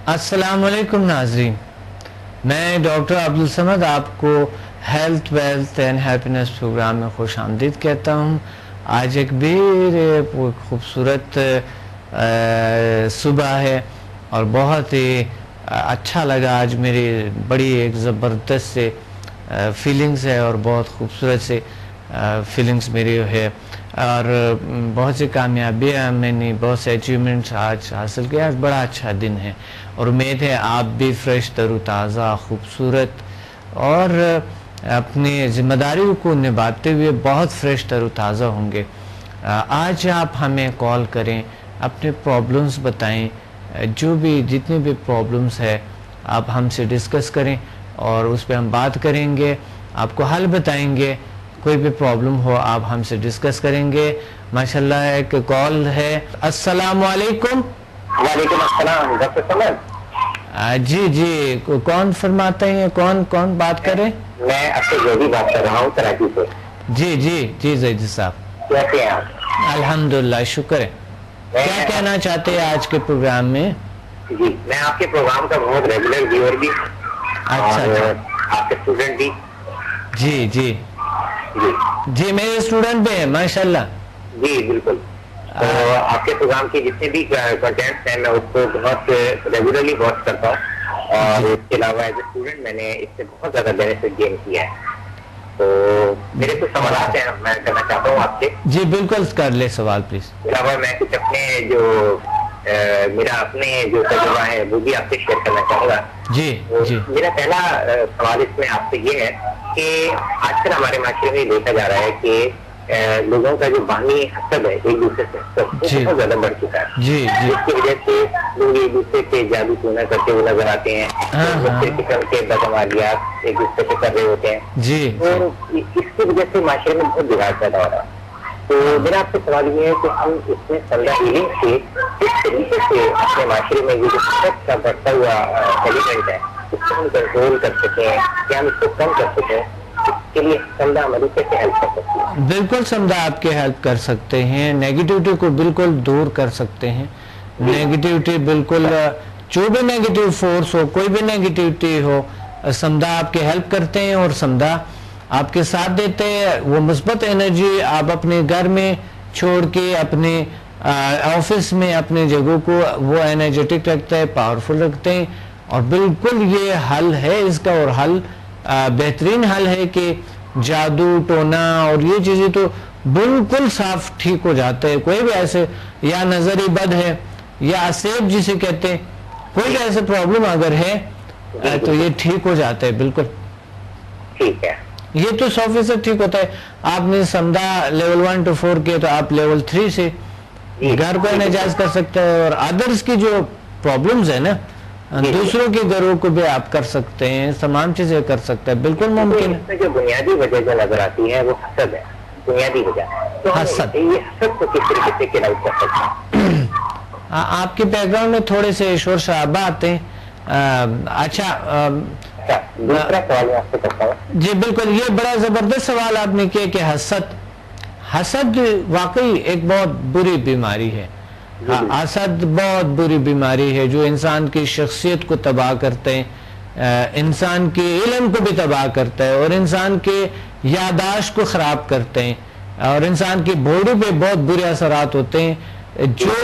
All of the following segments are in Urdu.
السلام علیکم ناظرین، میں ڈاکٹر عبدالصمد آپ کو health wealth and happiness programme میں خوش آمدید کہتا ہوں۔ آج ایک بڑی خوبصورت صبح ہے اور بہت ہی اچھا لگا۔ آج میری بڑی ایک زبردست سے فیلنگز ہے اور بہت خوبصورت سے فیلنگز میری ہے، اور بہت سی کامیابیاں میں نے بہت سے اچیومنٹس آج حاصل کیا۔ آج بڑا اچھا دن ہے اور امید ہے آپ بھی فریش تر و تازہ، خوبصورت اور اپنی ذمہ داریوں کو نبھاتے ہوئے بہت فریش تر و تازہ ہوں گے۔ آج آپ ہمیں کال کریں، اپنے پرابلمس بتائیں، جو بھی جتنے بھی پرابلمس ہے آپ ہم سے ڈسکس کریں اور اس پہ ہم بات کریں گے، آپ کو حل بتائیں گے۔ کوئی بھی پرابلم ہو آپ ہم سے ڈسکس کریں گے۔ ماشاءاللہ ایک کال ہے۔ السلام علیکم۔ وعلیکم السلام ڈاکٹر سمد۔ جی کون فرماتے ہیں؟ کون بات کریں؟ میں افسر زیدی بات کر رہا ہوں کراچی سے۔ جی زیدی صاحب، کیسے ہیں آپ؟ الحمدللہ، شکر ہے۔ کیا کہنا چاہتے ہیں آج کے پروگرام میں؟ جی میں آپ کے پروگرام کا بہت ریگولر ویور بھی، اچھا آپ کے اسٹوڈنٹ بھی۔ جی میرے اسٹوڈنٹ بھی ہیں ماشاءاللہ۔ جی بالکل، تو آپ کے پروگرام کی جتنے بھی کنٹینٹس ہیں میں اس کو بہت ریگولرلی واچ کرتا ہوں، اور اس کے علاوہ ایز اے اسٹوڈنٹ میں نے اس سے بہت زیادہ بینیفٹ گین کیا ہے۔ تو میرے کچھ سوالات ہیں میں کرنا چاہتا ہوں آپ سے۔ جی بالکل کر لے سوال پلیز۔ علاوہ میں کچھ اپنے میرا اپنے جو تجربہ ہے وہ بھی آپ سے شیئر کرنا چاہوں گا۔ جی میرا پہلا سوال اس میں آپ سے یہ ہے کہ آج کل ہمارے معاشرے میں دیکھا جا رہا ہے کہ لوگوں کا جو باہمی حسد ہے ایک دوسرے سے بہت زیادہ بڑھ چکا ہے، جس کی وجہ سے لوگ ایک دوسرے سے جادو ٹونا کرتے ہوئے نظر آتے ہیں، مختلف قسم کے بدعمالیات ایک دوسرے سے کر رہے ہوتے ہیں، اور اس کی وجہ سے معاشرے میں بہت بگاڑ پیدا ہو رہا ہے۔ تو میرا آپ سے سوال یہ ہے کہ ہم اس میں سمجھا ہیلنگ سے اس طریقے سے اپنے معاشرے میں یہ جو حسد کا بڑھتا ہوا ایلیمنٹ ہے اس کو ہم کنٹرول کر سکیں یا ہم اس کو کم کر سکیں، اس کے لیے سمجھا ہماری کیسے ہیلپ کر سکتی ہے؟ بالکل سمجھا آپ کے ہیلپ کر سکتے ہیں، نیگیٹیوٹی کو بالکل دور کر سکتے ہیں۔ نیگیٹیوٹی بالکل، جو بھی نیگیٹیو فورس ہو، کوئی بھی نیگیٹیوٹی ہو، سمجھا آپ کے ہیلپ کرتے ہیں اور سمجھا آپ کے ساتھ دیتے ہیں۔ وہ مثبت انرجی آپ اپنے گھر میں چھوڑ کے اپنے آفس میں اپنے جگہوں کو وہ انرجیٹک رکھتے ہیں، پاورفل رکھتے ہیں، اور بالکل یہ حل ہے اس کا، اور حل بہترین حل ہے کہ جادو ٹونا اور یہ چیزیں تو بالکل صاف ٹھیک ہو جاتے ہیں۔ کوئی بھی ایسے یا نظری بد ہے یا اسیب جسے کہتے ہیں، کوئی بھی ایسے پرابلم اگر ہے تو یہ ٹھیک ہو جاتا ہے۔ بالکل ٹھیک ہے، یہ تو 100% ٹھیک ہوتا ہے۔ آپ نے سمجھا لیول 1 to 4 کے، تو آپ لیول 3 سے گھر کو انرجائز کر سکتے ہیں، اور ادرس کی جو پرابلمز ہیں نا، دوسروں کے گھروں کو بھی آپ کر سکتے ہیں، تمام چیزیں کر سکتے ہیں، بالکل ممکن ہے۔ جو بنیادی وجہ جو نظر آتی ہے وہ حسد ہے، بنیادی وجہ۔ تو حسد، یہ حسد کو کس طریقے سے کل آؤٹ کر سکتے ہیں؟ آپ کے بیک گراؤنڈ میں تھوڑے سے شور شرابہ آتے ہیں۔ اچھا، دوسرا سوال میں آپ سے کرتا ہوں۔ جی بالکل، یہ بڑا زبردست سوال آپ نے کیا کہ حسد واقعی ایک بہت بری بیماری ہے۔ حسد بہت بری بیماری ہے جو انسان کی شخصیت کو تباہ کرتے ہیں، انسان کے علم کو بھی تباہ کرتا ہے، اور انسان کے یادداشت کو خراب کرتے ہیں، اور انسان کی باڈی پہ بہت برے اثرات ہوتے ہیں۔ جو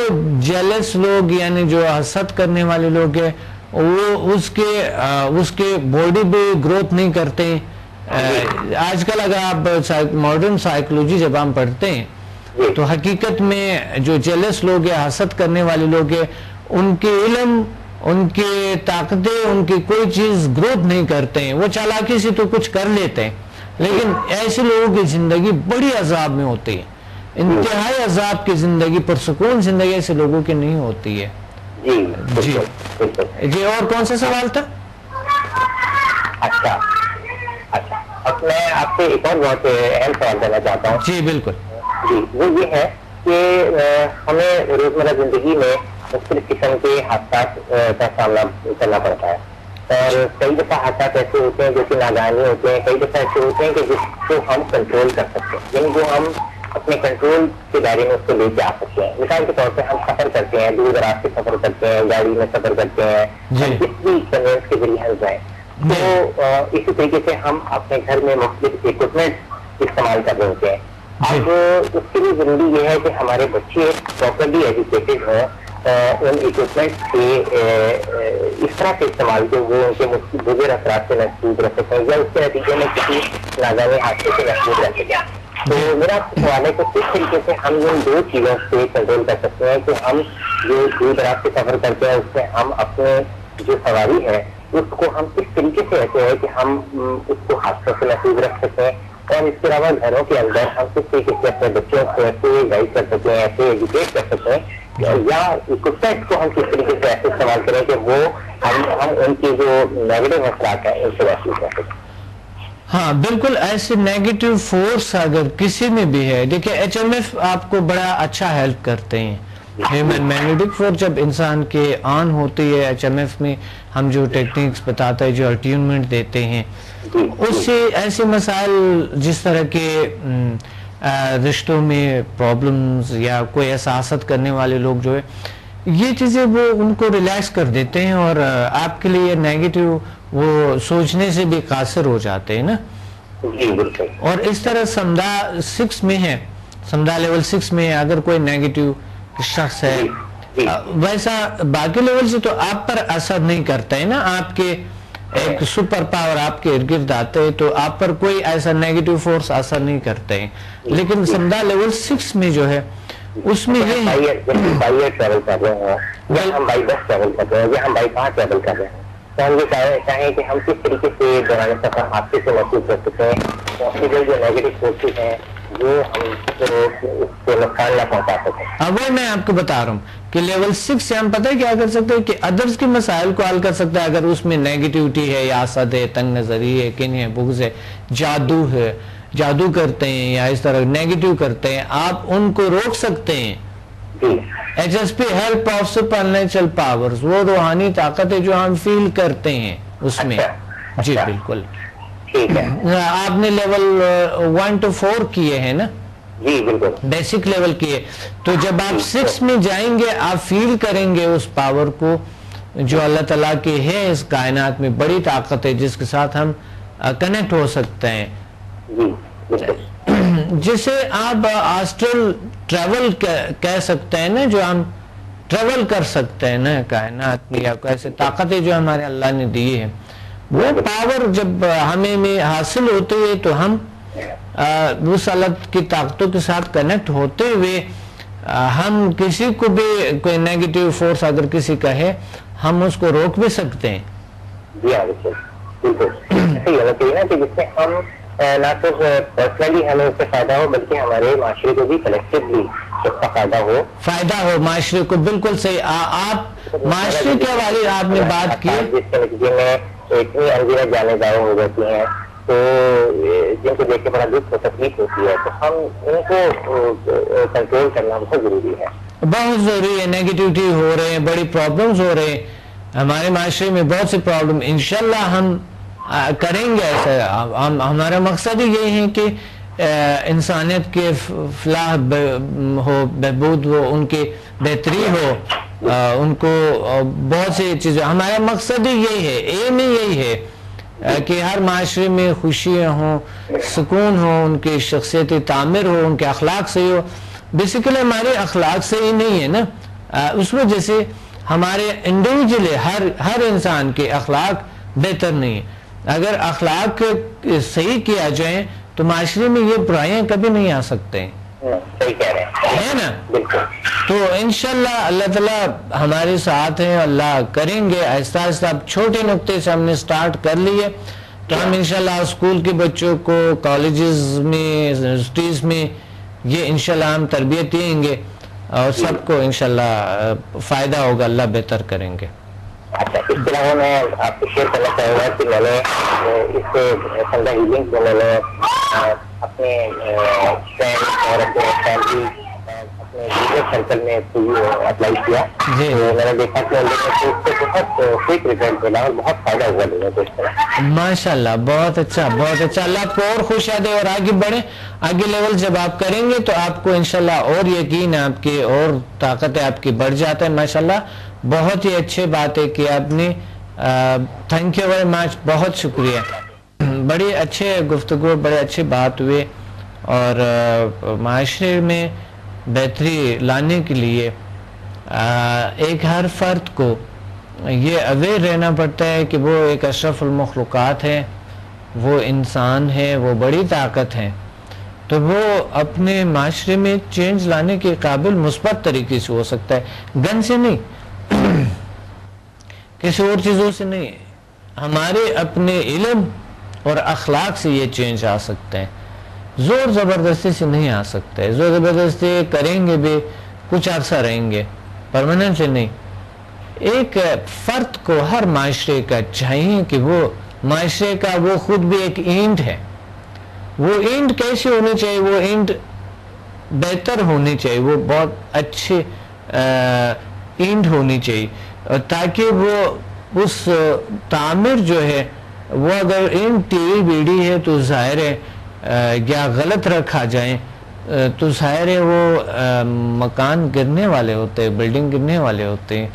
جیلس لوگ یعنی جو حسد کرنے والے لوگ ہیں وہ اس کے باڈی پہ گروتھ نہیں کرتے ہیں۔ آج کل اگر آپ ماڈرن سائیکولوجی جب ہم پڑھتے ہیں تو حقیقت میں جو جیلس لوگ ہیں، حسد کرنے والے لوگ ہیں، ان کے علم، ان کی طاقتیں، ان کی کوئی چیز گروتھ نہیں کرتے ہیں۔ وہ چالاکی سے تو کچھ کر لیتے ہیں، لیکن ایسے لوگوں کی زندگی بڑی عذاب میں ہوتی ہے، انتہائی عذاب کی زندگی، پرسکون زندگی ایسے لوگوں کی نہیں ہوتی ہے۔ جی اور کون سا سوال تھا؟ اچھا، اب میں آپ سے ایک اور بہت اہم سوال کرنا چاہتا ہوں۔ جی بالکل، جی وہ یہ ہے کہ ہمیں روزمرہ زندگی میں مختلف قسم کے حادثات کا سامنا کرنا پڑتا ہے، اور کئی دفعہ حادثات ایسے ہوتے ہیں جو کہ ناگہانی ہوتے ہیں، کئی دفعہ ایسے ہوتے ہیں کہ جس کو ہم کنٹرول کر سکتے ہیں، یعنی جو ہم اپنے کنٹرول کے دائرے میں اس کو لے کے آ سکتے ہیں. مثال کے طور پہ ہم سفر کرتے ہیں, دور دراز سے سفر کرتے ہیں, گاڑی میں سفر کرتے ہیں, کس بھی کنوینس کے ذریعے ہم جائیں, تو اسی طریقے سے ہم اپنے گھر میں مختلف اکوپمنٹ استعمال کر رہے ہوتے ہیں. اب اس کے لیے ضروری یہ ہے کہ ہمارے بچے پراپرلی ایجوکیٹڈ ہوں, ان اکوپمنٹ کے اس طرح سے استعمال کے وہ ان کے مضر اثرات سے محفوظ رہ سکیں یا اس کے نتیجے میں کسی ناگہانی حادثے سے محفوظ رہ سکیں. تو میرا سوال ہے کہ کس طریقے سے ہم ان دو چیزوں سے کنٹرول کر سکتے ہیں کہ ہم جو دور دراز سے سفر کرتے ہیں اس میں ہم اپنے جو سواری ہے اس کو ہم کس طریقے سے ایسے ہے کہ ہم اس کو حادثوں سے محفوظ رکھ سکیں, اور اس کے علاوہ گھروں کے اندر ہم کس طریقے سے اپنے بچوں کو ایسے گائڈ کر سکتے ہیں, ایسے ایجوکیٹ کر سکتے ہیں, یا اکوپمنٹ کو ہم کس طریقے سے ایسے استعمال کریں کہ وہ ہم ان کے جو نیگیٹو اثرات ہیں ان سے محفوظ رہ سکیں. ہاں بالکل, ایسے نیگیٹو فورس اگر کسی میں بھی ہے, دیکھیں ایچ ایم ایف آپ کو بڑا اچھا ہیلپ کرتے ہیں. ہیومن میگنیٹک فورس جب انسان کے آن ہوتی ہے ایچ ایم ایف میں, ہم جو ٹیکنیکس بتاتا ہے, جو اٹیونمنٹ دیتے ہیں, اس سے ایسے مسائل جس طرح کے رشتوں میں پرابلمز یا کوئی احساسات کرنے والے لوگ جو ہے, یہ چیزیں وہ ان کو ریلیکس کر دیتے ہیں اور آپ کے لیے نیگیٹو وہ سوچنے سے بھی قاصر ہو جاتے ہیں نا. اور اس طرح سمدھا 6 میں ہے, سمدھا لیول 6 میں اگر کوئی نیگیٹو شخص ہے, ویسا باقی لیول سے تو آپ پر اثر نہیں کرتا ہے نا. آپ کے ایک سپر پاور آپ کے ارد گرد آتے ہیں تو آپ پر کوئی ایسا نیگیٹو فورس اثر نہیں کرتے ہیں. لیکن سمدھا لیول 6 میں جو ہے اس میں یہ ٹریول کر رہے ہیں, یا ہم بائی بس ٹریول کر رہے ہیں, یا ہم بائی کار ٹریول کر رہے ہیں, تو ہم یہ چاہیں کہ ہم کس طریقے سے دوران سفر حادثے سے محفوظ کر سکتے ہیں, پاسبل جو نیگیٹو فورسز ہیں جو ہم اس کو نقصان نہ پہنچا سکیں. اب وہ میں آپ کو بتا رہا ہوں کہ لیول 6 سے ہم پتہ ہے کیا کر سکتے ہیں کہ ادرس کے مسائل کو حل کر سکتے ہیں. اگر اس میں نیگیٹیوٹی ہے, یا حسد ہے, تنگ نظری ہے, کن ہے, بغض ہے, جادو ہے, جادو کرتے ہیں یا اس طرح نیگیٹو کرتے ہیں, آپ ان کو روک سکتے ہیں. H S P help of supernatural powers, وہ روحانی طاقت ہے جو ہم فیل کرتے ہیں اس میں. جی بالکل, آپ نے لیول 1 to 4 کیے ہیں نا, جی بالکل بیسک لیول کیے, تو جب آپ 6 میں جائیں گے آپ فیل کریں گے اس پاور کو جو اللہ تعالیٰ کی ہے. اس کائنات میں بڑی طاقت ہے جس کے ساتھ ہم کنیکٹ ہو سکتے ہیں, جسے آپ آسٹرل ٹریول کہہ سکتے ہیں نا, جو ہم ٹریول کر سکتے ہیں نا کائنات میں, یا ایسے طاقتیں جو ہمارے اللہ نے دی ہے. وہ پاور جب ہمیں میں حاصل ہوتے ہوئے تو ہم اس اللہ کی طاقتوں کے ساتھ کنیکٹ ہوتے ہوئے ہم کسی کو بھی کوئی نیگیٹو فورس اگر کسی کا ہے ہم اس کو روک بھی سکتے ہیں. جی ہاں بالکل صحیح ہونا چاہیے نا, کہ جس سے ہم نہ صرف پرسنلی ہمیں اس سے فائدہ ہو بلکہ ہمارے معاشرے کو بھی کلیکٹیولی اس کا فائدہ ہو معاشرے کو. بالکل صحیح, آپ معاشرے کے حوالے آپ نے بات کی, جس کے نتیجے میں اتنی انگیزت جانے دار ہو جاتی ہیں تو جن کو دیکھ کے بڑا دکھ و تکلیف ہوتی ہے, تو ہم ان کو کنٹرول کرنا بہت ضروری ہے. بہت ضروری ہے. نیگیٹیوٹی ہو رہے ہیں, بڑی پرابلمز ہو رہے ہیں ہمارے معاشرے میں, بہت سی پرابلم. انشاءاللہ ہم کریں گے ایسا. ہمارا مقصد ہی یہ ہے کہ انسانیت کے فلاح ہو, بہبود ہو, ان کی بہتری ہو, ان کو بہت سی چیزیں. ہمارا مقصد ہی یہی ہے, ایم ہی یہی ہے کہ ہر معاشرے میں خوشیاں ہوں, سکون ہو, ان کی شخصیتی تعمیر ہو, ان کے اخلاق صحیح ہو. بیسیکلی ہمارے اخلاق صحیح نہیں ہے نا, اس وجہ سے ہمارے انڈیویجولی ہر انسان کے اخلاق بہتر نہیں ہے. اگر اخلاق صحیح کیا جائیں تو معاشرے میں یہ برائیاں کبھی نہیں آ سکتے ہیں, ہے نا. تو انشاءاللہ اللہ تعالیٰ ہمارے ساتھ ہیں, اللہ کریں گے. آہستہ آہستہ اب چھوٹے نقطے سے ہم نے سٹارٹ کر لیے, تو ہم انشاءاللہ اسکول کے بچوں کو, کالجز میں, یونیورسٹیز میں یہ انشاءاللہ ہم تربیت دیں گے اور سب کو انشاءاللہ فائدہ ہوگا, اللہ بہتر کریں گے. اچھا, اس کے علاوہ میں آپ کو شیئر کرنا چاہوں گا کہ میں نے اس سمدھا ہیلنگ کو میں نے اپنے فرینڈ اور اپنے فیملی سرکل میں اپلائی کیا تو میں نے دیکھا کہ اس سے بہت کوئک ریزلٹ ملا اور بہت فائدہ ہوا لوگوں کو اس طرح. ماشاء اللہ, بہت اچھا بہت اچھا. اللہ آپ کو اور خوشیاں دے اور آگے بڑھیں. آگے لیول جب آپ کریں گے تو آپ کو انشاءاللہ اور یقین ہے آپ کی اور طاقت آپ کی بڑھ جاتا ہے. ماشاءاللہ بہت ہی اچھی بات ہے کہ آپ نے تھینک یو ویری مچ, بہت شکریہ. بڑی اچھے گفتگو, بڑے اچھے بات ہوئے اور معاشرے میں بہتری لانے کے لیے ایک ہر فرد کو یہ اویئر رہنا پڑتا ہے کہ وہ ایک اشرف المخلوقات ہے, وہ انسان ہے, وہ بڑی طاقت ہے, تو وہ اپنے معاشرے میں چینج لانے کے قابل مثبت طریقے سے ہو سکتا ہے, گن سے نہیں, کسی اور چیزوں سے نہیں. ہمارے اپنے علم اور اخلاق سے یہ چینج آ سکتا ہے, زور زبردستی سے نہیں آ سکتا ہے. زور زبردستی کریں گے بھی کچھ عرصہ رہیں گے, پرماننٹ سے نہیں. ایک فرد کو ہر معاشرے کا چاہیے کہ وہ معاشرے کا وہ خود بھی ایک اینٹ ہے. وہ اینٹ کیسے ہونی چاہیے, وہ اینٹ بہتر ہونی چاہیے, وہ بہت اچھے اینٹ ہونی چاہیے, تاکہ وہ اس تعمیر جو ہے وہ اگر اینٹ ٹیڑھی بیڑھی ہے تو ظاہر ہے یا غلط رکھا جائیں تو ظاہر ہے وہ مکان گرنے والے ہوتے ہیں, بلڈنگ گرنے والے ہوتے ہیں.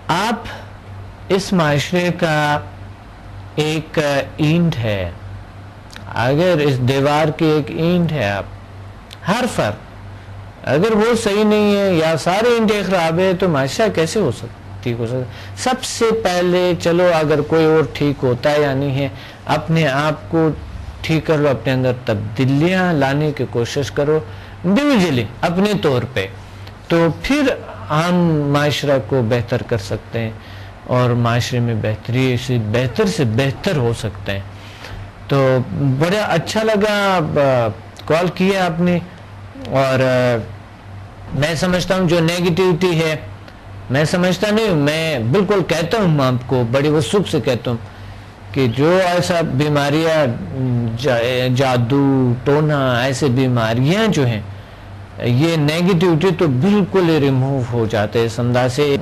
آپ اس معاشرے کا ایک اینٹ ہے, اگر اس دیوار کی ایک اینٹ ہے, آپ ہر فرد اگر وہ صحیح نہیں ہے یا سارے اینٹیں خراب ہے تو معاشرہ کیسے ہو سکتا, ٹھیک ہو سکتا. سب سے پہلے چلو اگر کوئی اور ٹھیک ہوتا ہے یا نہیں ہے, اپنے آپ کو ٹھیک کر لو, اپنے اندر تبدیلیاں لانے کی کوشش کرو انڈیویجلی اپنے طور پہ, تو پھر ہم معاشرہ کو بہتر کر سکتے ہیں اور معاشرے میں بہتری سے بہتر ہو سکتے ہیں. تو بڑا اچھا لگا کال کیا آپ نے, اور میں سمجھتا ہوں جو نیگیٹیوٹی ہے, میں سمجھتا نہیں, میں بالکل کہتا ہوں آپ کو, بڑی وثوق سے کہتا ہوں کہ جو ایسا بیماریاں, جادو ٹونا, ایسے بیماریاں جو ہیں, یہ نیگیٹیوٹی تو بالکل ریموو ہو جاتے ہیں اس انداز سے.